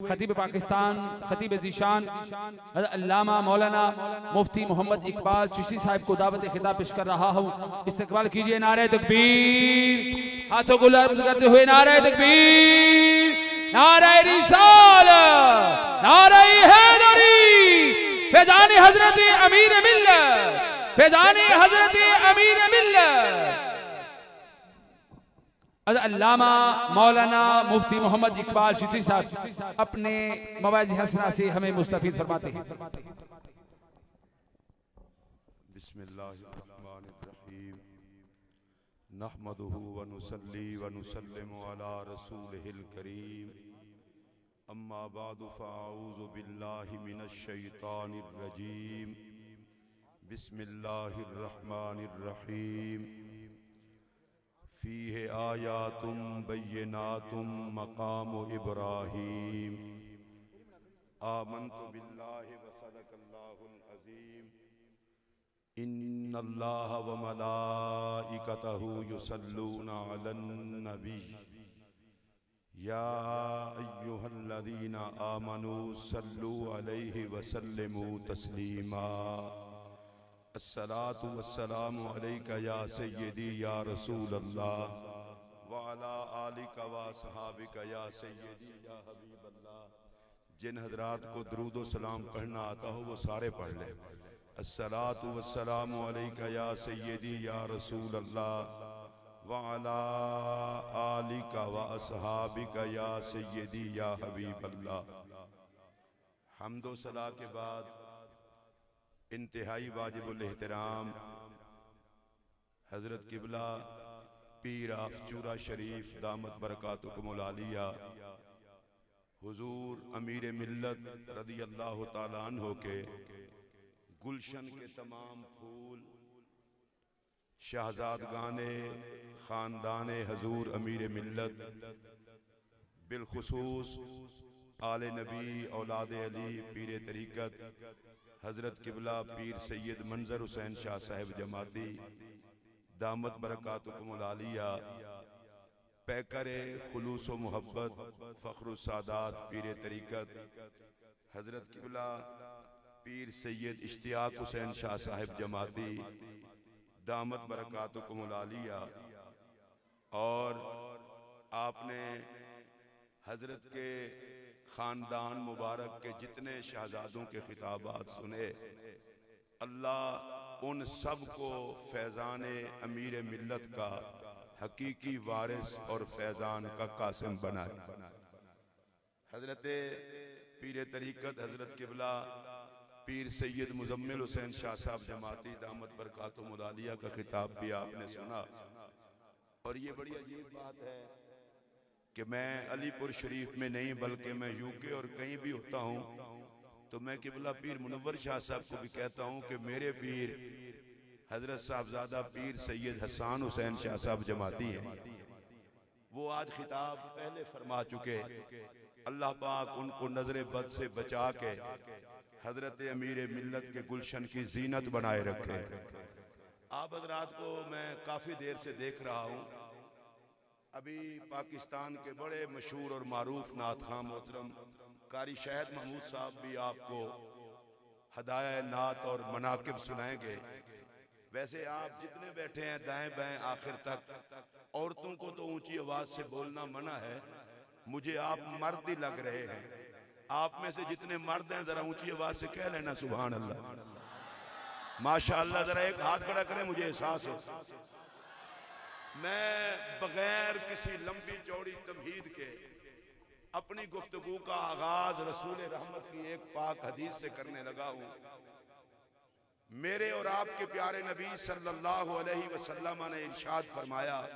खतीब पाकिस्तान खतीब ज़ीशान अल्लामा मौलाना मुफ्ती मोहम्मद इकबाल चिश्ती साहब को दावत खिताब पेश कर रहा हूँ। इस्तकबाल कीजिए। नारे तकबीर, हाथों को बुलंद करते हुए नारे तकबीर, नारे रिसालत, नारे हैदरी, फैज़ान हज़रत अमीर मिल्लत, फैज़ान हज़रत अमीर मिल्लत अल्लामा मौलाना मुफ्ती मोहम्मद इकबाल चिश्ती साहब अपने मवाज़ी हसना से हमें मुस्तफ़ीद फरमाते हैं। बिस्मिल्लाहिर्रहमानिर्रहीम, नहमदुहु व नुसल्ली व नुसल्लिमु अला रसूलिहिल करीम, अम्मा बादु फ़अऊज़ु बिल्लाहि मिनश शैतानिर रजीम, बिस्मिल्लाहिर्रहमानिर्रहीम। फ़ीहे आयातुम बय्यिनातुम मक़ामु इब्राहीम, आमन्तु बिल्लाहि व सदक़ल्लाहुल अज़ीम, इन्नल्लाहा व मलाइकतहु युसल्लूना अलन नबी, या अय्युहल्लज़ीना आमनू सल्लू अलैहि व सल्लिमू तस्लीमा। अस्सलातु वस्सलामु अलैका या सय्यदी या रसूल अल्लाह व अला आलिका व असहाबिका या सय्यदी या हबीब अल्लाह। जिन हजरात को दरूद व सलाम पढ़ना आता हो वो सारे पढ़ लें। अस्सलातु वस्सलामु अलैका या सय्यदी या रसूल अल्लाह व अला आलिका व असहाबिका या सय्यदी या हबीब अल्लाह। हम्द व सला के बाद इंतहाई वाजिबुल एहतराम हजरत किबला पीर आफचूरा शरीफ दामत बरकातुकुमुल आलिया हुजूर अमीर मिल्लत रदी अल्लाह ताला अन्हो के गुलशन के तमाम फूल शहजादगाने खानदाने हजूर अमीर मिल्लत बिलखुसूस आले नबी औलाद अली पीर तरीक़त हजरत किबला पीर सैयद मंजर हुसैन शाह साहिब जमाती दामत बरकातुकुमुल आलिया पैकरे खुलूस व मोहब्बत फ़ख्रुस सादात पीर तरीक़त हजरत किबला पीर सैयद इश्तियाक हुसैन शाह साहिब जमाती दामत बरकातुकुमुल आलिया। और आपने हजरत के खानदान मुबारक के जितने शहजादों के खिताबात सुने, अल्लाह उन सब को फैज़ान अमीर मिल्लत का हकीकी वारिस और फैज़ान का कासिम बनाए। हजरत पीर तरीक़त हजरत किबला पीर सैयद मुज़म्मिल हुसैन शाह साहब जमाती दामत बरकातुहुल आलिया का खिताब भी आपने सुना। और ये बड़ी अजीब बात है कि मैं अलीपुर शरीफ में नहीं बल्कि मैं यूके और कहीं भी होता हूँ तो मैं किबला पीर मुनव्वर शाह साहब को भी कहता हूँ कि मेरे पीर हजरत साहबजादा पीर सैयद हसन हुसैन शाह साहब जमाती हैं। वो आज खिताब पहले फरमा चुके, अल्लाह पाक उनको नजर बद से बचा के हजरत अमीर मिल्लत के गुलशन की जीनत बनाए रखे। आप हजरात को मैं काफी देर से देख रहा हूँ। अभी पाकिस्तान के बड़े मशहूर और मारूफ नात खां मोहतरम कारी शहद महमूद साहब भी आपको हदाया नात और मनाकिब सुनाएंगे। वैसे आप जितने बैठे हैं दाएं बाएं आखिर तक, औरतों को तो ऊंची आवाज से बोलना मना है, मुझे आप मर्द ही लग रहे हैं। आप में से जितने मर्द हैं जरा ऊंची आवाज से कह लेना सुभान अल्लाह माशाअल्लाह। जरा एक हाथ खड़ा करें, मुझे एहसास हो। मैं बगैर किसी लंबी चौड़ी तमहीद के अपनी गुफ्तगू का आगाज रसूल रहमत की एक पाक हदीस से करने लगा हूं। मेरे और आपके प्यारे नबी सल्लल्लाहु अलैहि वसल्लम ने इरशाद फरमाया,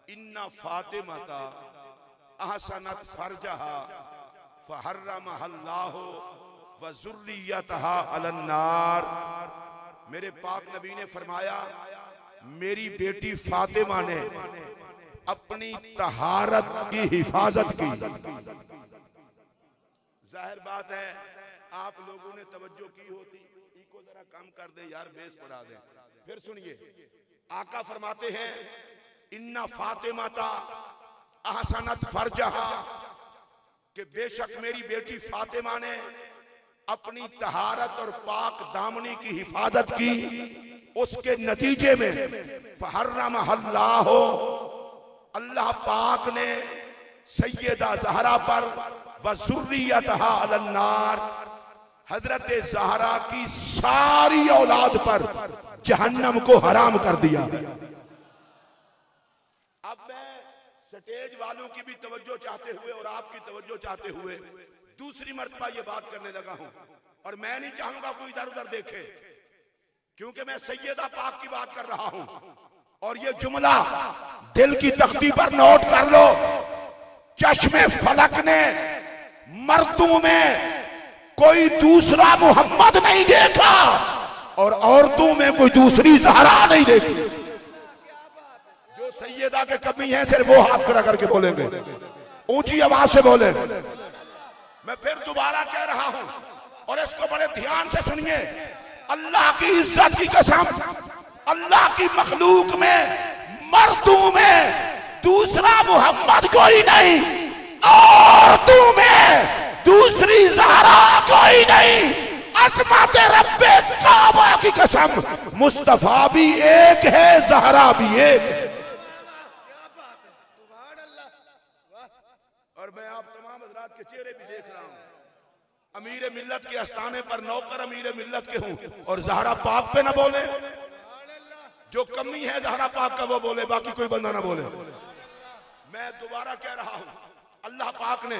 इन्ना फातिमा का अहसनत फरजहा फहर्रमहल्लाहु व ज़ुर्रियतहा अलन नार। मेरे पाक नबी ने फरमाया, मेरी बेटी फातिमा ने अपनी तहारत की हिफाजत की। जाहिर बात है आप लोगों ने तवज्जो की होती। इको जरा कम कर दें यार, बेस बढ़ा दें। फिर सुनिए, आका फरमाते हैं, इन्ना फातिमा ता अहसनत फरजहा कि बेशक मेरी बेटी फातिमा ने अपनी तहारत और पाक दामनी की हिफाजत की, उसके नतीजे में फहर्रम अल्लाह, अल्लाह पाक ने सैयदा ज़हरा पर व ज़ुर्रियतहा अलन नार, हजरत ज़हरा की सारी औलाद पर जहन्नम को हराम कर दिया। अब मैं स्टेज वालों की भी तवज्जो चाहते हुए और आपकी तवज्जो चाहते हुए दूसरी मर्तबा ये बात करने लगा हूं, और मैं नहीं चाहूंगा कोई इधर उधर देखे, क्योंकि मैं सैयदा पाक की बात कर रहा हूं। और ये जुमला दिल की तख्ती पर नोट कर लो, चश्मे फलक ने मर्दों में कोई दूसरा मोहम्मद नहीं देखा और औरतों में कोई दूसरी ज़हरा नहीं देखी। जो सैयदा के कमी है सिर्फ वो हाथ खड़ा करके बोलेंगे, ऊंची आवाज से बोले। मैं फिर दोबारा कह रहा हूं और इसको बड़े ध्यान से सुनिए, अल्लाह की इज्जत की कसम, अल्लाह की मखलूक में मर्दों में दूसरा मोहम्मद कोई नहीं, औरतों में दूसरी ज़हरा कोई नहीं। अज़मत रब्बे काबा की कसम, मुस्तफा भी एक है, ज़हरा भी एक है। और मैं आप तमाम हज़रात के चेहरे भी देख रहा हूं, अमीर मिल्लत के आस्थाने पर नौकर अमीर मिल्लत के हूं और ज़हरा पाक पे ना बोले। जो कमी है ज़हरा पाक का वो बोले, बाकी कोई बंदा ना बोले। मैं दोबारा कह रहा हूं, अल्लाह पाक ने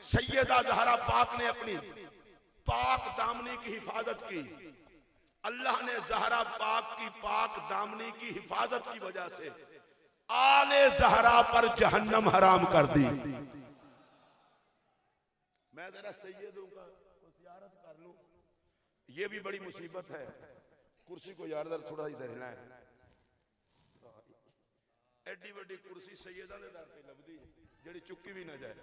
सैयदा ज़हरा पाक ने अपनी पाक दामनी की हिफाजत की। अल्लाह ने ज़हरा पाक की पाक दामनी की हिफाजत की वजह से आले ज़हरा पर जहन्नम हराम कर दी। मैं जरा सैयदों का ज़ियारत कर लूं, ये भी बड़ी मुसीबत है। कुर्सी को यार थोड़ा इधर हिलाएं, एडी बड़ी कुर्सी सैयदा ने दर पे लबदी जड़ी चुक्की भी ना जाए।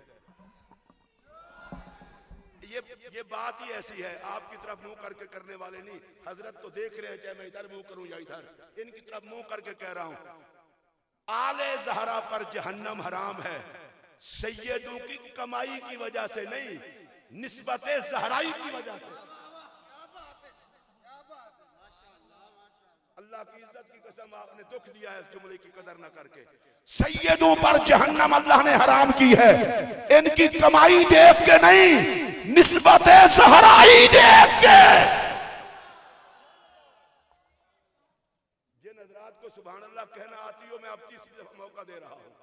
ये बात ही ऐसी है, आपकी तरफ मुंह करके करने वाले नहीं। हजरत तो देख रहे हैं, चाहे मैं इधर मुंह करूं या इधर, इनकी तरफ मुंह करके कह रहा हूं, आले ज़हरा पर जहन्नम हराम है, सैयदों की कमाई की वजह से नहीं, निस्बते ज़हराई की वजह से। अल्लाह की इज्जत की कसम, आपने दुख दिया है इस जुमले की कदर न करके। सैयदों पर जहन्नम अल्लाह ने हराम की है, इनकी कमाई देख के नहीं, निस्बते ज़हराई देख के। जिन हज़रात को सुभान अल्लाह कहना आती हो, मैं अब तीसरी दफा मौका दे रहा हूं।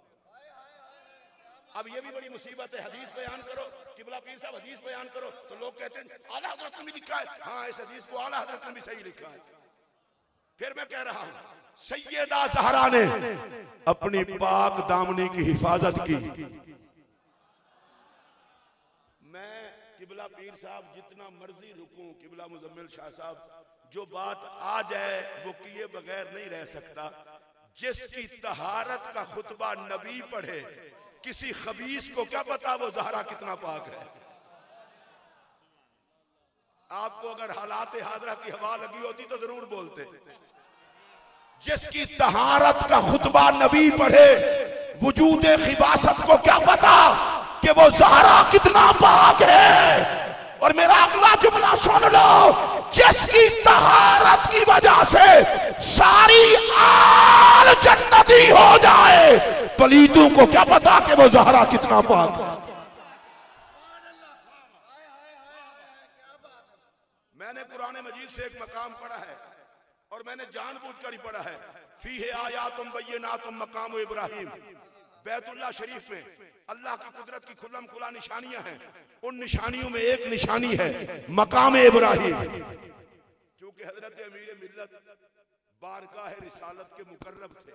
अब ये भी बड़ी मुसीबत है, हदीस बयान करो, किबला पीर साहब हदीस बयान करो, तो लोग कहते हैं आला हज़रत ने भी लिखा है। हाँ, इस हदीस को आला हज़रत ने भी सही लिखा है। फिर मैं कह रहा हूं, सैयदा ज़हरा ने अपनी पाक दामनी की हिफाजत की। मैं किबला पीर साहब जितना मर्जी रुकूं, किबला मुजम्मिल शाह साहब, जो बात आ जाए वो किए बगैर नहीं रह सकता। जिसकी तहारत का खुतबा नबी पढ़े, किसी खबीस को क्या पता वो ज़हरा कितना पाक है। आपको अगर हालात हाजरा की हवा लगी होती तो जरूर बोलते। जिसकी तहारत का खुतबा नबी पढ़े, वजूदे खिबासत को क्या पता कि वो ज़हरा कितना पाक है। और मेरा अगला जुमला सुन लो, जिसकी तहारत की वजह से सारी आल जन्नती हो जाए, पलीतों को क्या पता कि वो ज़हरा कितना पाक है। मैंने कुरान मजीद से एक मकाम पढ़ा है और मैंने जानबूझकर ही पढ़ा है, फीहे आयातुम बय्यिनातुम मकाम इब्राहिम। बैतुल्लाह शरीफ में अल्लाह की कुदरत की खुल्लम खुला निशानियां हैं। उन निशानियों में एक निशानी है मकाम इब्राहिम। क्योंकि हजरत अमीर मिल्लत बारगाह रिसालत के मुकर्रब थे।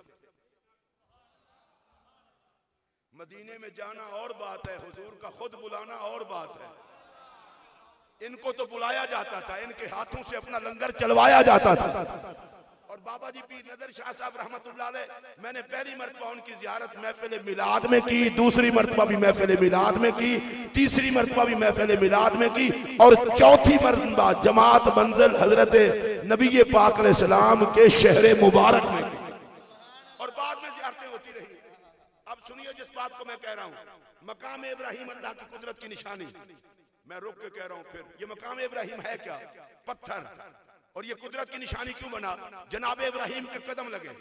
मदीने में जाना और बात है, हुजूर का खुद बुलाना और बात है। इनको तो बुलाया जाता था, इनके हाथों से अपना लंगर चलवाया जाता था। और बाबा जी पीर नजर शाह साहब रहमतुल्लाह अलैह, मैंने पहली मरतबा उनकी ज़ियारत महफिल मिलाद में की, दूसरी मरतबा भी महफिल मिलाद में की, तीसरी मरतबा भी महफिल मिलाद में की, और चौथी मरतबा जमात मंजिल हजरत नबी पाक अलैहिस्सलाम के शहर मुबारक में की। और बाद में ज़ियारतें होती रही। अब सुनिए जिस बात को मैं कह रहा हूं, मकाम इब्राहिम अल्लाह की कुदरत की निशानी। मैं रुक के कह रहा हूं, फिर ये मकाम इब्राहिम है क्या? पत्थर। और ये कुदरत की निशानी क्यों बना? जनाब इब्राहिम के कदम लगे।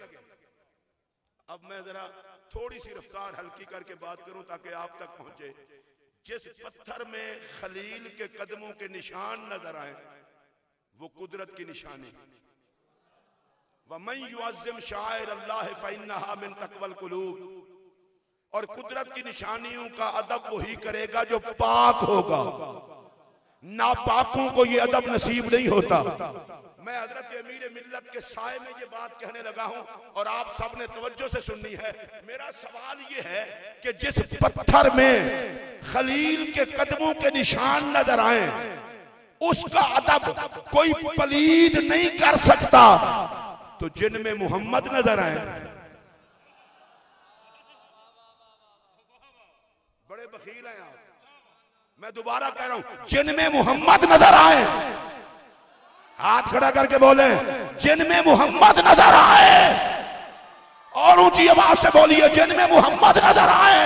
अब मैं जरा थोड़ी सी रफ्तार हल्की करके बात करूं ताकि आप तक पहुंचे। जिस पत्थर में खलील के कदमों के निशान नजर आए वो कुदरत की निशानी। वमन युअज़्ज़िम शाइर अल्लाह फ़इन्नहा मिन तक़वल क़ुलूब। और कुदरत की निशानियों का अदब वही करेगा जो पाक होगा, नापाकों को ये अदब नसीब नहीं होता। मैं हजरत अमीर मिल्लत के साए में ये बात कहने लगा हूं और आप सब ने तवज्जो से सुननी है। मेरा सवाल ये है कि जिस पत्थर में खलील के कदमों के निशान नजर आए उसका अदब कोई पलीद नहीं कर सकता, तो जिनमें मोहम्मद नजर आए, बड़े बखील हैं आप। मैं दोबारा कह रहा हूं, जिनमें मोहम्मद नजर आए, हाथ खड़ा करके बोले, जिनमें मोहम्मद नजर आए, और ऊंची आवाज से बोलिए, जिनमें मोहम्मद नजर आए।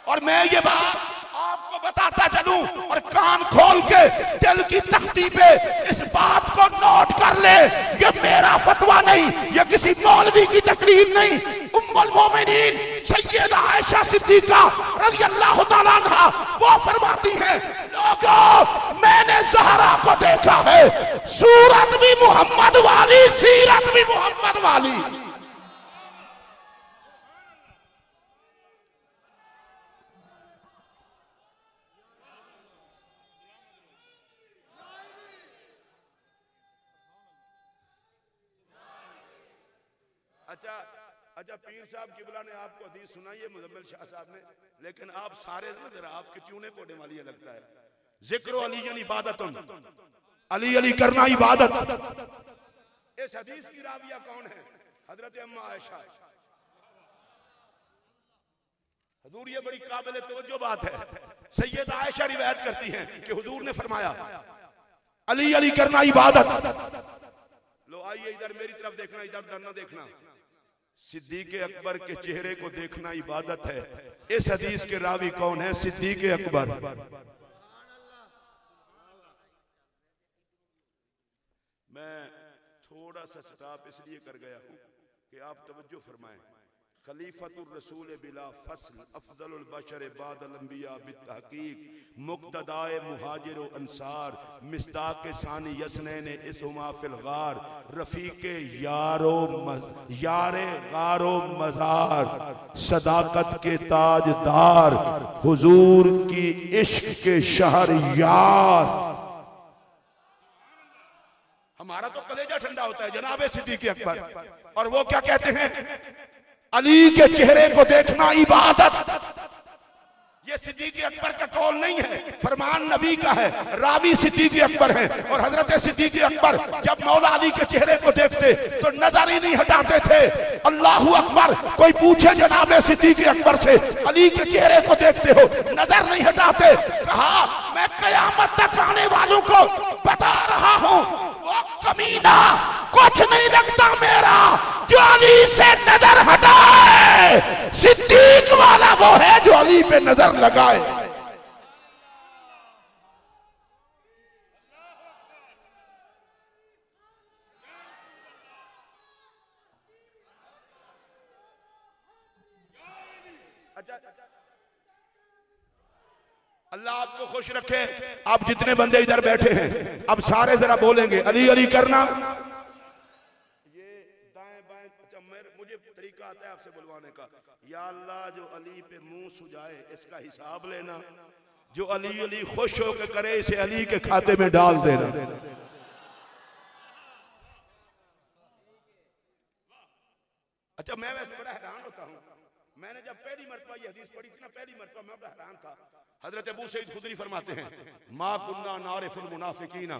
और मैं ये बात आपको बताता चलूं और कान खोल के दिल की तख्ती पे इस बात को नोट कर ले, ये मेरा फतवा नहीं, ये किसी मौलवी की तकरीर नहीं। उम्मुल मोमिनीन सैयदा आयशा सिद्दीका रज़ियल्लाहु ताला अन्हा वो फरमाती हैं, लोगों मैंने ज़हरा को देखा है, सूरत भी मोहम्मद वाली, सीरत भी मोहम्मद वाली। अच्छा पीर साहब किबला ने आपको हदीस सुनाई है मुजम्मिल शाह साहब ने, लेकिन आप सारे जरा आपके चूने कोडे वाली लगता है। जिक्र अली इबादतुन, अली अली करना इबादत। इस हदीस की राविया कौन है? हजरत अम्मा आयशा। हुजूर ये बड़ी काबिल तवज्जो बात है। सैयदा आयशा रिवायत करती हैं कि हुजूर ने फरमाया अली अली करना इबादत। लो आइए इधर मेरी तरफ देखना, इधर उधर ना देखना। सिद्दीक़ अकबर के चेहरे को देखना इबादत है। इस हदीस के रावी कौन है? सिद्दीक़ अकबर। मैं थोड़ा सा स्टॉप इसलिए कर गया हूं कि आप तवज्जो फरमाएं। खलीफतुर रसूल बिला फसल अफजलुल बशर बादल अंबिया बितहकीक मुक्तदाए मुहाजिर व अंसार मिस्दाक सानी यसनैन इसहुमा फिल गार रफीके यारे गारो मजार सदाकत के ताजदार हुजूर की इश्क के शहर यार। हमारा तो कलेजा ठंडा होता है जनाब सिद्दीक़ अकबर। और वो क्या कहते हैं? अली के चेहरे को देखना इबादत। ये सिद्दीक़ अकबर का कौल नहीं है, फरमान नबी का है, रावी सिद्दीक़ अकबर है। और हजरत सिद्दीक़ अकबर जब मौला अली के चेहरे को देखते तो नजर ही नहीं हटाते थे। अल्लाहू अकबर। कोई पूछे जनाब सिद्दीक़ अकबर से, अली के चेहरे को देखते हो, नजर नहीं हटाते। कहा मैं कयामत तक आने वालों को बता रहा हूं, वो कमीना कुछ नहीं लगता मेरा जो अली से नजर हटाए। सिद्दीक वाला वो है जो अली पे नजर लगाए। अल्लाह आपको खुश रखे। आप जितने बंदे इधर बैठे हैं अब सारे जरा बोलेंगे अली अली करना। ये दाएं बाएं, अच्छा मुझे तरीका आता है आपसे बुलवाने का। या अल्लाह जो अली पे मुंह सुजाए इसका हिसाब लेना, जो अली अली खुश होकर करे इसे अली के खाते में डाल देना। अच्छा मैं वैसे बड़ा हैरान होता हूँ, मैंने जब पहली मरतबा ये हदीस पढ़ी थी ना, पहली मरतबा मैं बड़ा हैरान था। हजरत अबू सईद खुदरी फरमाते हैं मा कुन्ना नारिफुल मुनाफिकीना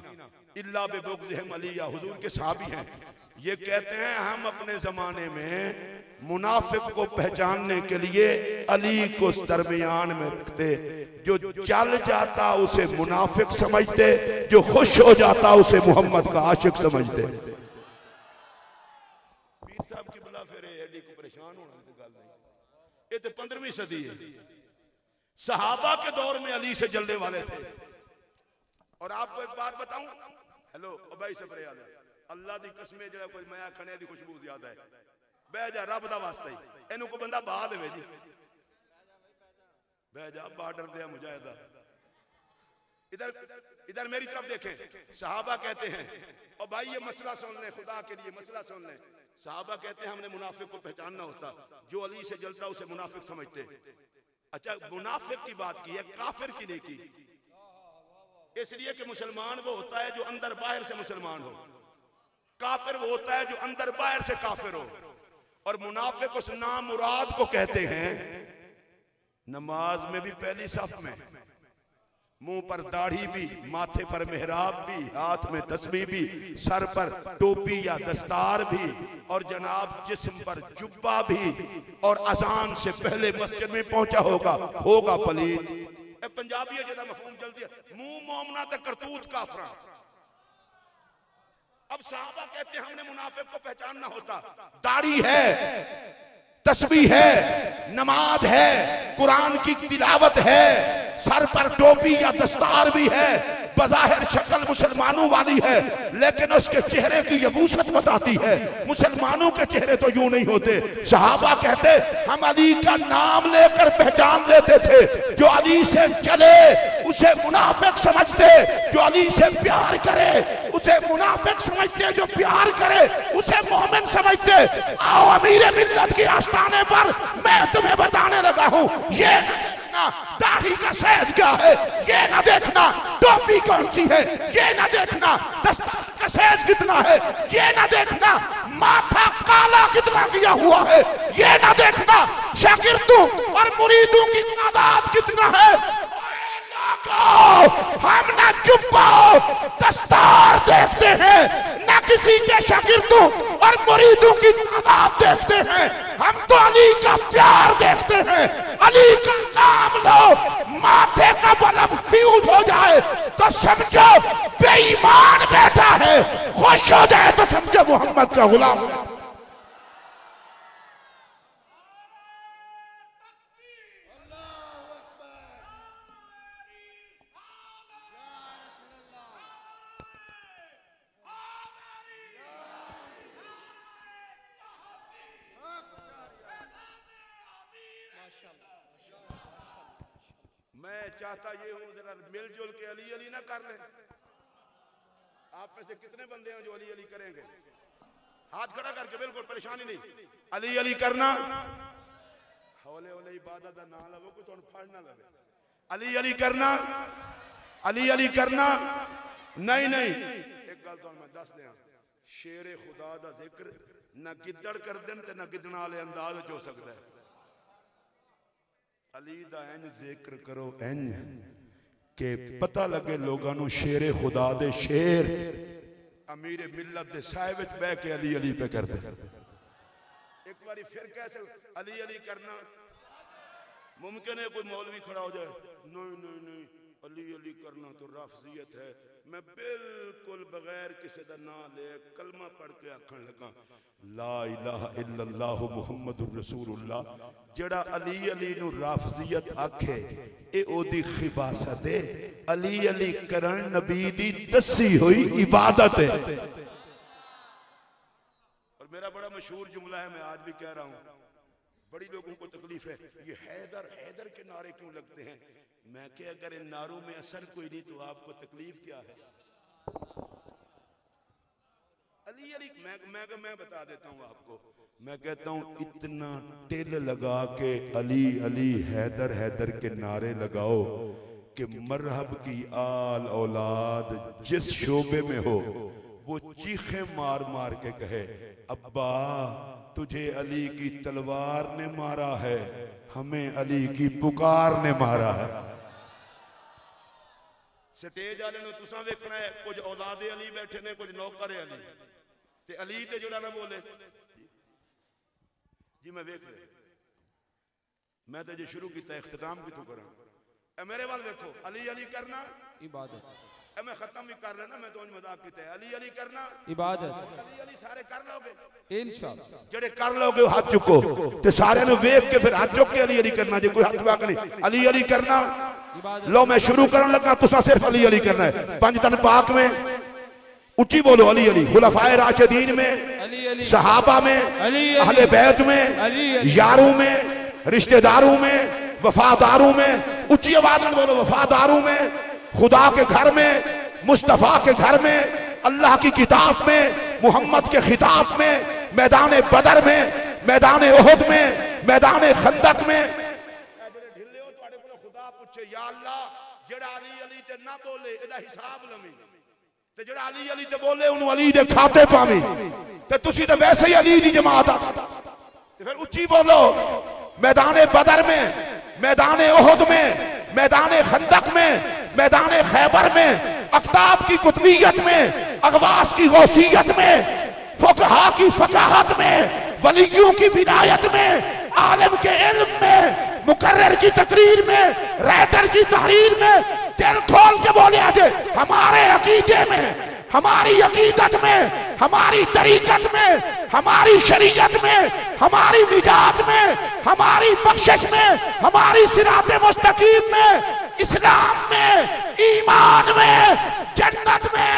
इल्ला बिबुग़्ज़िहिम अलिया। हुजूर के सहाबी हैं, ये कहते हैं हम अपने जमाने में मुनाफिक को पहचानने के लिए अली को दरमियान में रखते। जो चल जाता उसे मुनाफिक समझते, जो खुश हो जाता उसे मोहम्मद का आशिक समझते। पीर साहब की बुला फिर एडी को परेशान होने की गल नहीं, ये तो 15वीं सदी है। सहाबा के दौर में अली से जलने वाले थे। और आपको एक बात बताऊं, हेलो भाई सबरे वाले, अल्लाह दी कसमें जो कोई माया खने दी खुशबू ज्यादा है, बह जा रब दा वास्ता ही इनू को बंदा बहा देवे जी, बह जा बॉर्डर दे मुजाहिदा। इधर इधर मेरी तरफ देखें, सहाबा कहते हैं, और भाई ये मसला सुन लें, खुदा के लिए मसला सुन लें। सहाबा कहते हैं हमने मुनाफिक को पहचानना होता, जो अली से जलता उसे मुनाफिक समझते। अच्छा, मुनाफिक की बात की है, काफिर की नहीं की, इसलिए कि मुसलमान वो होता है जो अंदर बाहर से मुसलमान हो, काफिर वो होता है जो अंदर बाहर से काफिर हो। और मुनाफिक उस नामुराद को कहते हैं नमाज में भी पहली सफ में, मुंह पर दाढ़ी भी, माथे पर मेहराब भी, हाथ में तस्बीह भी, सर पर टोपी या दस्तार भी, और जनाब जिस्म पर जुब्बा भी, और अजान से पहले मस्जिद में पहुंचा होगा पलीद। पंजाबी है ज्यादा मफहूम जल्दी है, मुंह मोमना तक करतूत काफरा। अब साहबा कहते हैं हमने मुनाफिक को पहचानना होता, दाढ़ी है, तस्बीह है, नमाज है, कुरान की तिलावत है, सर पर टोपी या दस्तार भी है, बज़ाहिर शक्ल मुसलमानों वाली है, लेकिन उसके चेहरे की यबूसत बताती है मुसलमानों के चेहरे तो यूं नहीं होते। सहाबा कहते हम अली का नाम लेकर पहचान लेते थे, जो अली से चले उसे मुनाफिक समझते, जो अली से प्यार करे उसे मुनाफिक समझते, जो प्यार करे उसे मोमिन समझते। आओ अमीर मिल्लत के आस्थाने पर मैं तुम्हें बताने लगा हूं, ये दाढ़ी का साइज क्या है ये ना देखना, टोपी कौन सी है ये ना देखना, दस्तार का साइज कितना है ये ना देखना, माथा काला कितना किया हुआ है ये ना देखना, शागिर्दों और मुरीदों की तादाद कितना है। हम ना जुब्बा दस्तार देखते हैं, ना किसी के शागिर्दों और मुरीदों की तादाद देखते हैं, हम तो अली का प्यार देखते हैं। अली का नाम लो, माथे का बल्ब फ्यूज हो जाए तो समझो बेईमान बैठा है, खुश हो जाए तो समझो मोहम्मद का गुलाम। मैं चाहता ये हूं जरा मिलजुल के अली अली ना कर ले। आप में से कितने बंदे हैं जो अली अली करेंगे? हाथ खड़ा करके, बिल्कुल परेशानी नहीं। अली अली करना हौले हौले इबादत दा नाम लवो, कोई तुहानू फड़ ना लवे। अली अली करना, अली अली करना नहीं नहीं। एक गल तुहानू मैं दस दियां, शेरे खुदा दा जिक्र ना गिद्दड़ कर देन ते ना गिद्दड़ा वाले अंदाज विच हो सकदा है। अली दा इंज जिक्र करो इंज के पता लगे लोगों को शेरे खुदा दे शेर अमीर मिल्लत दे साहिब विच बह के अली अली पे कर दे। एक बारी फिर कैसे अली अली करना मुमकिन है कोई मौलवी खड़ा हो जाए, नहीं नहीं नहीं अली अली करना तो रफजियत है। मैं बिल्कुल बगैर किसी का नाम ले कलमा पढ़ के आखन लगा ला इलाहा इल्लल्लाह मुहम्मदुर रसूलुल्लाह। जड़ा अली अली नु रफजियत आखे ए ओदी खिबासत है, अली अली करन नबी दी दसी हुई इबादत है। और मेरा बड़ा मशहूर जुमला है, मैं आज भी कह रहा हूं, बड़ी लोगों को तकलीफ है ये हैदर हैदर के नारे क्यों लगते हैं। मैं कि अगर इन नारों में असर कोई नहीं तो आपको तकलीफ क्या है। अली अली मैं बता देता हूं आपको, मैं कहता हूं इतना टिल लगा के अली अली हैदर हैदर के नारे लगाओ कि मरहब की आल औलाद जिस शोबे में हो वो चीखे मार मार के कहे अब्बा तुझे अली की तलवार ने मारा है, हमें अली की पुकार ने मारा है। स्टेज वाले ने तुसा वेखना है, कुछ औलादे अली बैठे ने, कुछ नौकर अली ते अली ते जोड़ा ना बोले जी मैं वेख ले। मैं तो जो शुरू किया इख्तिताम की तो करा, मेरे वाल देखो अली अली करना इबादत। मैं खत्म भी कर लेना, मैं तो मजाक कीता अली अली करना इबादत, अली अली सारे कर लोगे इंशाअल्लाह जेड़े कर लोगे हाथ चुको ते सारे नु वेख के फिर हाथ चुक के अली अली करना। जे कोई हाथ वाक नहीं अली अली करना। लो मैं शुरू करने लगा, तुसा सिर्फ अली अली करना है। पंज तन पाक में उच्ची बोलो अली अली, खुलफाए राशिदीन में, सहाबा में, अहले बैत में, यारों में, रिश्तेदारों में, वफादारों में, उच्ची आवाज में बोलो वफादारों में, खुदा के घर में, मुस्तफा के घर में, अल्लाह की किताब में, मोहम्मद के खिताब में, मैदान बदर में, मैदान ओहद में, मैदान खंदक में। खुदा पूछे या अल्लाह जेड़ा अली अली ते ना बोले एदा हिसाब लवी ते जेड़ा अली अली ते बोले उन्होंने अली दे खाते पावी ते तुसी ते वैसे ही अली दी जमात आ। फिर उच्ची बोलो मैदान बदर में, मैदान ओहद में, मैदान खंदक में, मैदान खैबर में, अख्ताब की कुतुबियत में, अगवास की गौसियत में, फुकहा की फकाहत में, वलियों की विलायत में, आलम के इल्म में, मुकर्रर की तकरीर में, राइटर की तहरीर में, दिल खोल के बोले आज हमारे अकीदे में, हमारी अकीदत में, हमारी तरीकत में, हमारी शरीयत में, हमारी निजात में, हमारी बख्शिश में, हमारी सिराते मुस्तकीम में, इस्लाम में, ईमान में, जन्नत में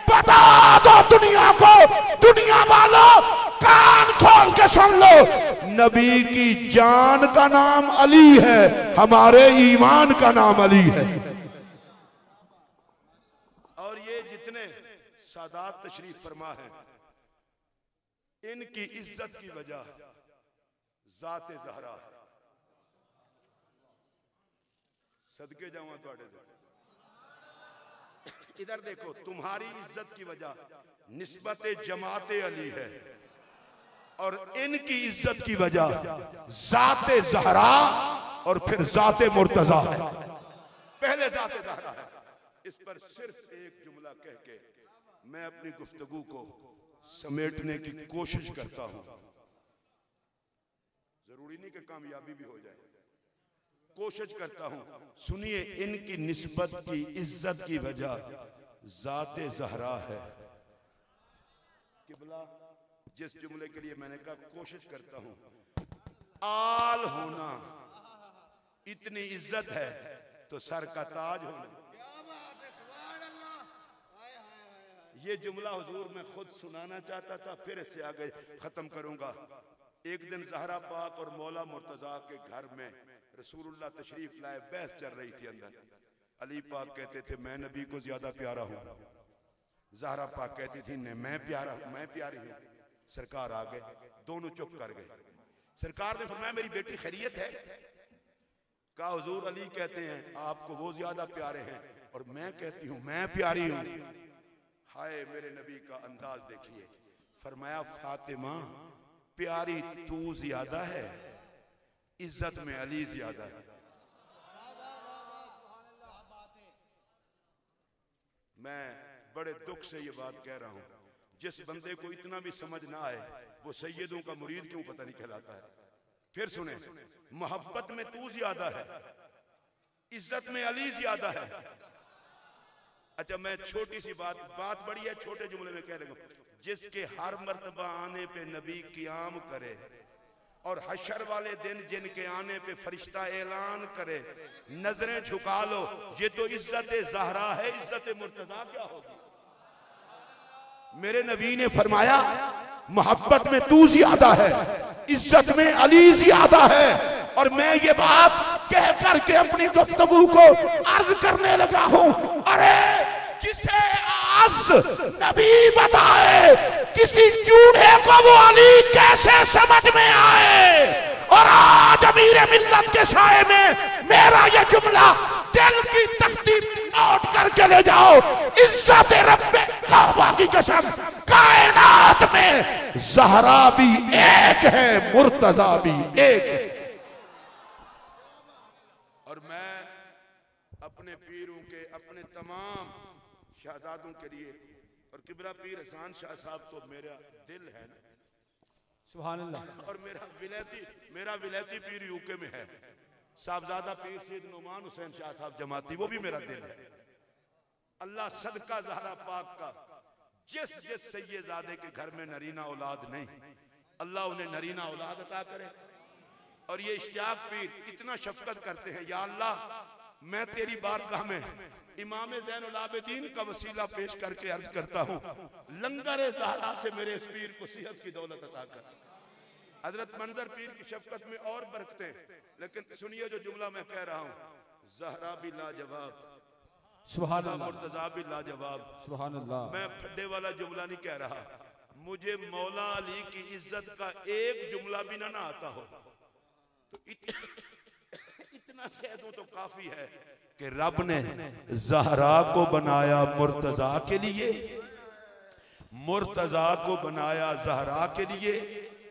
बता दो दुनिया को। दुनिया वालों कान खोल के सुन लो, नबी की जान का नाम अली है, हमारे ईमान का नाम अली है। और ये जितने सादात तशरीफ फरमा है इनकी इज्जत की वजह जाते ज़हरा है। सदके जाऊं तुहाडे से। इधर देखो तुम्हारी इज्जत की वजह निस्बत जमाते अली है और इनकी इज्जत की वजह जाते ज़हरा और फिर जाते मुर्तजा है। पहले जाते ज़हरा है। इस पर सिर्फ एक जुमला कह के मैं अपनी गुफ्तगू को समेटने की कोशिश करता हूं। जरूरी नहीं कि कामयाबी भी हो जाए, कोशिश करता हूं। सुनिए, इनकी निस्बत की इज्जत की वजह जाते ज़हरा है। किबला जिस जुमले के लिए मैंने कहा कोशिश करता हूं, आल होना इतनी इज्जत है तो सर का ताज होना। ये जुमला हुजूर मैं खुद सुनाना चाहता था, फिर इससे आगे खत्म करूंगा। एक दिन ज़हरा पाक और मौला मुर्तजा के घर में रसूलुल्लाह तशरीफ लाए, बहस चल रही थी अंदर। अली पाक कहते थे मैं नबी को ज्यादा प्यारा हूं, ज़हरा पाक कहती थी नहीं मैं प्यारा, मैं प्यारी हूं। सरकार आ गए, दोनों चुप कर गए। सरकार ने फरमाया मेरी बेटी खैरियत है? कहा हुजूर अली कहते हैं आपको वो ज्यादा प्यारे हैं और मैं कहती हूं मैं प्यारी हूं। हाय मेरे नबी का अंदाज देखिए, फरमाया फातिमा प्यारी तू ज्यादा है, इज्जत में अली ज्यादा है। मैं बड़े दुख से ये बात कह रहा हूं, जिस बंदे को इतना भी समझ ना आए वो सैयदों का मुरीद क्यों पता नहीं कहलाता है। फिर सुने, मोहब्बत में तू ज्यादा है, इज्जत में अली ज्यादा है। अच्छा मैं छोटी सी बात बड़ी है, छोटे जुमले में कह रहा हूं। जिसके हर मर्तबा आने पे नबी क़याम करे और हशर वाले दिन जिनके आने पे फरिश्ता ऐलान करे नजरें झुका लो, ये तो इज्जत ज़हरा है, इज्जत मुर्तजा क्या होगी? मेरे नबी ने फरमाया मोहब्बत में तू ज्यादा है, इज्जत में अली ज्यादा है। और मैं ये बात कह करके अपनी गुफ्तगू को अर्ज करने लगा हूं, अरे जिसे आज नबी बताए किसी चूड़े को वो अली कैसे समझ में आए। और आज अमीर मिल्लत के साए में मेरा ये जुमला दिल की तख्ती नोट करके ले जाओ, इज्जत रब्बे काबा की कसम कायनात में ज़हरा भी एक है, मुर्तजा भी एक है। और मैं अपने पीरों के, अपने तमाम शहजादों के लिए, और किबला पीर हसन शाह साहब तो मेरा दिल है ना, सुभान अल्लाह। और मेरा विलायती पीर यूके में है, साहबजादा पीर सैयद नुमान हुसैन शाह साहब जमाती, वो भी मेरा दिल है। अल्लाह सदका ज़हरा पाक का जिस जिस सैयदादे के घर में नरीना औलाद नहीं, अल्लाह उन्हें नरीना औलाद अता करे। और ये इश्तियाक पीर इतना शफकत करते हैं, या अल्लाह मैं तेरी बारगाह में इमाम ज़ैनुल आबिदीन का वसीला पेश करके अर्ज करता हूँ, लंगर ज़हरा से मेरे इस पीर को सेहत की दौलत अता कर। हजरत मंजर पीर की शफकत में और बरकतें, लेकिन सुनिए जो जुमला मैं कह रहा हूँ, ज़हरा भी लाजवाब, सुभान अल्लाह, मुर्तज़ा भी लाजवाब। सुभान अल्लाह। मैं फड्डे वाला जुमला नहीं कह रहा, मुझे मौला अली की इज्जत का एक जुमला भी ना आता हो तो इतना कह दूं तो काफी है कि रब ने ज़हरा को बनाया मुर्तज़ा के लिए, मुर्तज़ा को बनाया ज़हरा के लिए,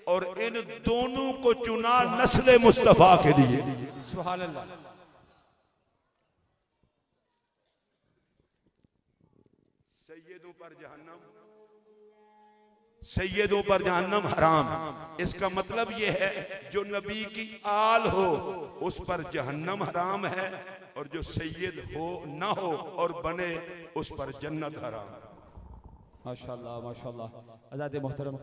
और इन दोनों को चुना नस्ल मुस्तफा के लिए। सुभान अल्लाह। सैयदों पर जहन्नम, सैयदों पर जहन्नम हराम। इसका मतलब यह है जो नबी की आल हो उस पर जहन्नम हराम है, और जो सैयद हो ना हो और बने उस पर जन्नत हराम। माशाअल्लाह माशाअल्लाह। आज़ाद मोहतरम